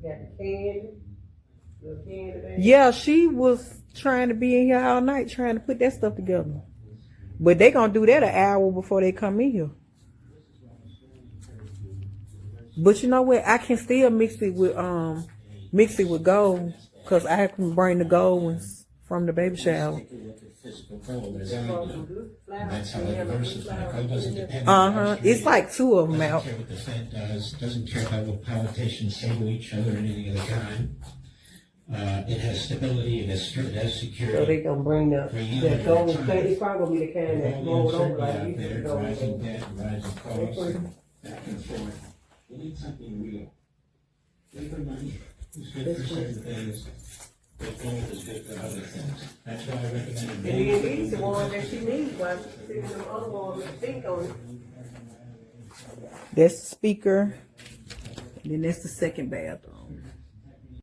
Got the candy. Little candy bag. Yeah, she was trying to be in here all night trying to put that stuff together. But they gonna do that an hour before they come in here. But you know what? I can still mix it with gold, cause I can bring the gold ones from the baby shower. That's how it diversifies. Gold doesn't depend It's like 2 of them doesn't out. care what the Fed does, doesn't care about what politicians say to each other or anything of the kind. It has stability, it has security. So they gonna bring the gold. It's probably gonna be the kind that All the rolled over uncertainty like out you there, used to go. rising debt, rising costs, back and forth. You need something real. Paper money is good for certain things, but gold is good for other things. That's why I recommend And it. then these the ones that she needs while she's sitting them other ones with the think on it. That's the speaker. And then that's the second bathroom.